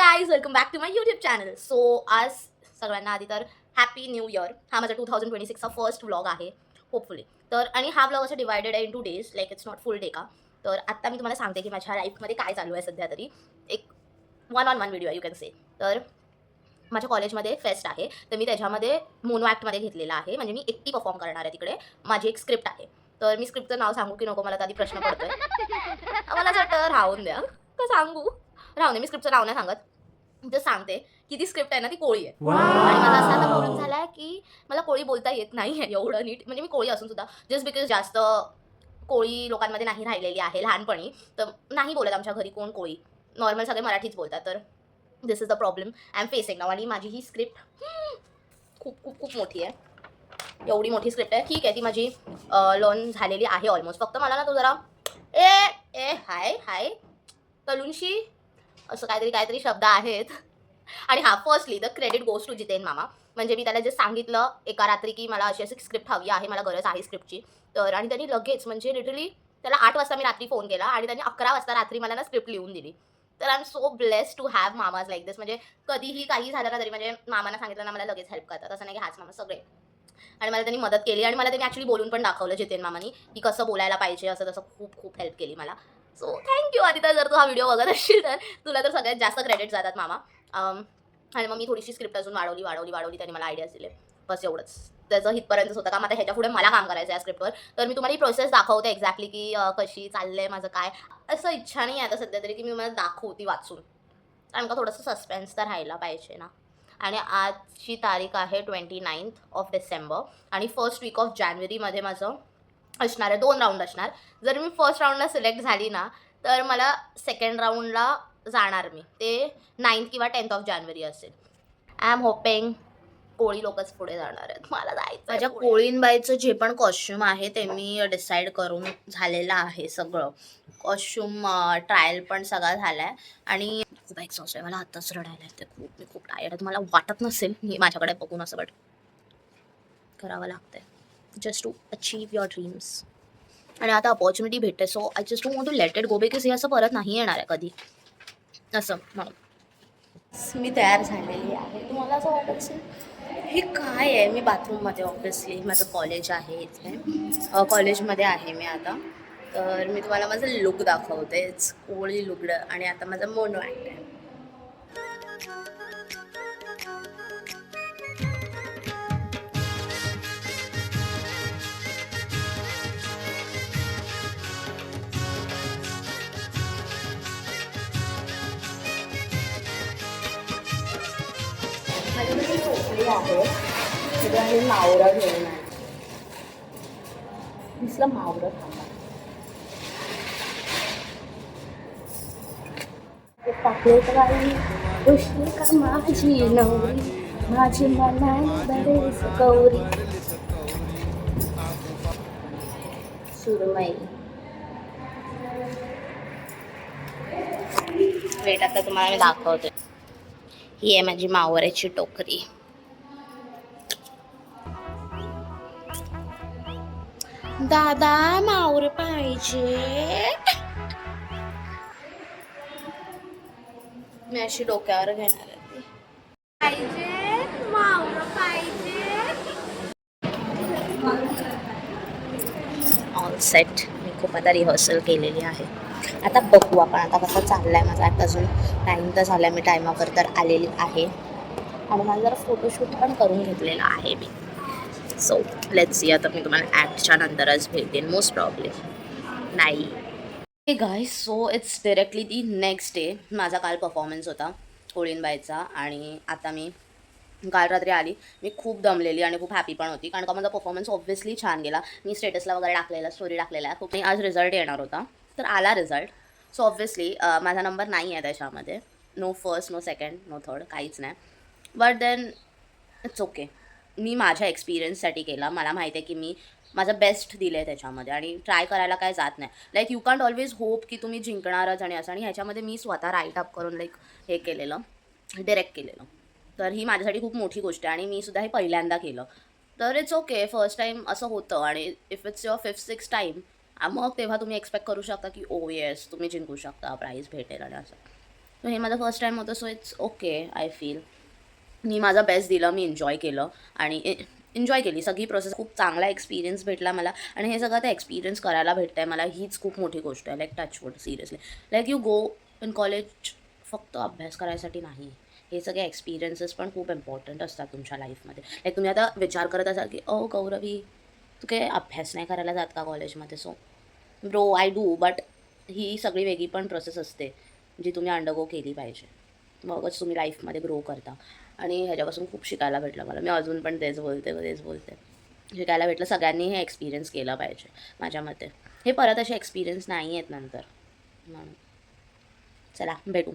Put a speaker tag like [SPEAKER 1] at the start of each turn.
[SPEAKER 1] Guys, welcome back to my YouTube channel. So आज सगळ्यांना आधी तर हॅपी न्यू इयर. हा माझा 2026चा फर्स्ट व्लॉग आहे होपफुली. तर आणि हा व्लॉग असा डिवायडेड आहे into days, like it's not full day का. तर आत्ता मी तुम्हाला सांगते की माझ्या लाईफमध्ये काय चालू आहे सध्या तरी. एक वन ऑन वन व्हिडिओ आहे, यू कॅन से. तर माझ्या कॉलेजमध्ये फेस्ट आहे, तर मी त्याच्यामध्ये मोनो ॲक्टमध्ये घेतलेला आहे. म्हणजे मी एकटी परफॉर्म करणार आहे तिकडे. माझी एक स्क्रिप्ट आहे. तर मी स्क्रिप्टचं नाव सांगू की नको, मला तर आधी प्रश्न पडतोय. मला असं वाटतं राहून द्या, तर सांगू राहून दे. मी स्क्रिप्टचं नाव नाही सांगत, जस्ट सांगते की ती स्क्रिप्ट आहे ना, ती कोळी आहे. आणि माझा असा आता प्रॉब्लेम झाला आहे की मला कोळी बोलता येत नाही आहे एवढं नीट. म्हणजे मी कोळी असून सुद्धा जस्ट बिकॉज जास्त कोळी लोकांमध्ये नाही राहिलेली आहे लहानपणी, तर नाही बोलत आमच्या घरी कोण कोळी. नॉर्मल सगळे मराठीच बोलतात. तर this is the problem I am facing now. आणि माझी ही स्क्रिप्ट खूप खूप खूप मोठी आहे. एवढी मोठी स्क्रिप्ट आहे. ठीक आहे, ती माझी लर्न झालेली आहे ऑलमोस्ट. फक्त मला ना तो जरा ए ए हाय हाय तलुंशी असं काहीतरी काहीतरी शब्द आहेत. आणि हा, firstly the credit goes to Jiten मामा. म्हणजे मी त्याला जे सांगितलं एका रात्री की मला अशी अशी स्क्रिप्ट हवी आहे, मला गरज आहे स्क्रिप्टची. तर आणि त्यांनी लगेच, म्हणजे लिटरली त्याला 8 वाजता मी रात्री फोन केला आणि त्यांनी 11 वाजता रात्री मला ना स्क्रिप्ट लिहून दिली. तर I am so blessed to have mamas like this. म्हणजे कधीही काही झालं ना तरी म्हणजे मामांना सांगितलं ना, मला लगेच हेल्प करतात. असं नाही की हाच मामा सगळे. आणि मला त्यांनी मदत केली आणि मला त्यांनी ॲक्च्युली बोलून पण दाखवलं जितेन मामानी की कसं बोलायला पाहिजे, असं तसं खूप खूप हेल्प केली मला. सो थँक्यू आदित्य, जर तू हा व्हिडिओ बघत असशील तर तुला तर सगळ्यात जास्त क्रेडिट जातात मामा. आणि मग मी थोडीशी स्क्रिप्ट अजून वाढवली त्यांनी मला आयडियाज दिले. बस एवढंच. त्याचं हितपर्यंतच होतं काम. आता ह्याच्यापुढे मला काम करायचं आहे स्क्रिप्टवर. तर मी तुम्हाला ही प्रोसेस दाखवते एक्झॅक्टली की कशी चाललंय माझं काय. असं इच्छा नाही आहे आता सध्या तरी की मी मला दाखवती वाचून, कारण का थोडंसं सस्पेन्स तर राहायला पाहिजे ना. आणि आजची तारीख आहे 29 ऑफ डिसेंबर आणि फर्स्ट वीक ऑफ जानेवारीमध्ये माझं असणार आहे. 2 राऊंड असणार. जर मी फर्स्ट राऊंडला सिलेक्ट झाली ना, तर मला सेकंड राऊंडला जाणार मी. ते 9th किंवा 10th ऑफ जानेवारी असेल. आय एम होपिंग कोळी लोकच पुढे जाणार आहेत. मला जायचं. माझ्या कोळींबाईचं जे पण कॉस्ट्युम आहे ते मी डिसाईड करून झालेलं आहे सगळं. कॉस्ट्युम ट्रायल पण सगळा झाला आहे. आणि खूप एक्सॉस्ट आहे, मला आत्ताच रडायला येते खूप. मी खूप टायर्ड आहे. तुम्हाला वाटत नसेल मी माझ्याकडे बघून असं, बट करावं लागतंय just to achieve your dreams. आणि आता अपॉर्च्युनिटी भेटते, so I just don't want to let it go, because हे असं परत नाही येणार आहे कधी असं म्हणून. मी तयार झालेली आहे. तुम्हाला असं वाटत असेल हे काय आहे. मी बाथरूममध्ये, ऑब्व्हियसली माझं कॉलेज आहे इथे, कॉलेजमध्ये आहे मी आता. तर मी तुम्हाला माझं लुक दाखवतेच, कोळी लुगडं. आणि आता माझा मोनो ॲक्ट आहे. माझ्याकडे टोपली आहे, त्याच्या मी मावरा घेऊन आहे. दिसलं मावरं थांबा. पाकळी उष्णी का माझी नवरी, माझी मनाने बरेच गौरी. सुरमई. वेट, आता तुम्हाला मी दाखवते. ही आहे माझी मावऱ्याची टोकरी. दादा मावर पाहिजे. मी अशी डोक्यावर घेणार आहे. पाहिजे मावर पाहिजे. All set. मी खूप आता रिहर्सल केलेली आहे. आता बघू आपण आता कसं चाललंय माझा. आता अजून टाईम तर झाला, मी टायमावर तर आलेली आहे. आणि मला जरा फोटोशूट पण करून घेतलेला आहे मी. So let's see. आता मी तुम्हाला ॲक्टच्या नंतरच भेटेन मोस्ट प्रॉब्ली. नाही हे guys, so it's directly the next day. माझा काल परफॉर्मन्स होता कोळींबाईचा. आणि आता मी काल रात्री आली. मी खूप दमलेली आणि खूप हॅपी पण होती, कारण का माझा परफॉर्मन्स ऑब्व्हियसली छान गेला. मी स्टेटसला वगैरे टाकलेला, स्टोरी टाकलेला आहे खूप. आज रिझल्ट येणार होता, तर आला रिझल्ट. सो ऑब्व्हियसली माझा नंबर नाही आहे त्याच्यामध्ये. No first, no second, no third, काहीच नाही. But then it's okay. मी माझ्या एक्सपिरियन्ससाठी केला. मला माहिती आहे की मी माझं बेस्ट दिलं आहे त्याच्यामध्ये, आणि ट्राय करायला काय जात नाही. Like you can't always hope की तुम्ही जिंकणारच आणि असं. आणि ह्याच्यामध्ये मी स्वतः राईट अप करून लाईक हे केलेलं, डिरेक्ट केलेलं. तर ही माझ्यासाठी खूप मोठी गोष्ट आहे. आणि मी सुद्धा हे पहिल्यांदा केलं. तर इट्स ओके, फर्स्ट टाईम असं होतं. आणि if it's your 5th-6th time, मग तेव्हा तुम्ही एक्सपेक्ट करू शकता की ओ येस तुम्ही जिंकू शकता, प्राईज भेटेल आणि असं. सो हे माझं फर्स्ट टाईम होतं, so it's okay. I feel me माझा बेस्ट दिलं, मी एन्जॉय केलं आणि एन्जॉय केली सगळी प्रोसेस. खूप चांगला एक्सपिरियन्स भेटला मला आणि हे सगळं ते एक्सपिरियन्स करायला भेटतं आहे मला, हीच खूप मोठी गोष्ट आहे. Like touchwood seriously. Like you go in college फक्त अभ्यास करायसाठी नाही. हे सगळे एक्सपिरियन्सेस पण खूप इम्पॉर्टंट असतात तुमच्या लाईफमध्ये. लाईक तुम्ही आता विचार करत असाल की गौरवी तू काय अभ्यास नाही करायला जात का कॉलेजमध्ये? So bro I do, but he सगळी वेगळी पण प्रोसेस असते जी तुम्ही अंडरगो केली पाहिजे. मगच तुम्ही लाईफमध्ये ग्रो करता. आणि ह्याच्यापासून खूप शिकायला भेटलं मला. मी अजून पण तेच बोलते. शिकायला भेटलं. सगळ्यांनी हे एक्सपिरियन्स केलं पाहिजे माझ्या मते. हे परत असे एक्सपिरियन्स नाही आहेत नंतर. म्हणून चला भेटू.